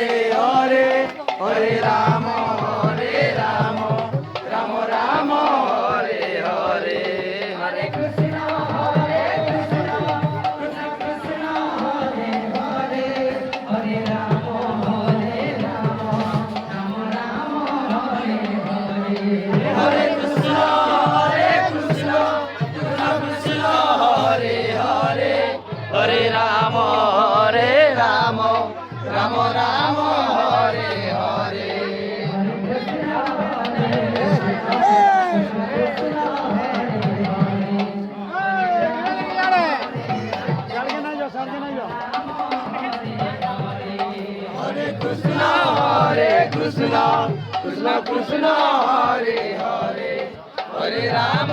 Hare Hare Hare Ram Ram Ram Hare Hare Hare Krishna Krishna Krishna Hare Hare Hare Ram Ram Ram Hare Hare Hare Krishna Krishna Krishna Hare Hare Hare Ram Ram Ram Ram Hare Hare Hare Krishna Krishna Krishna Hare Hare Hare Ram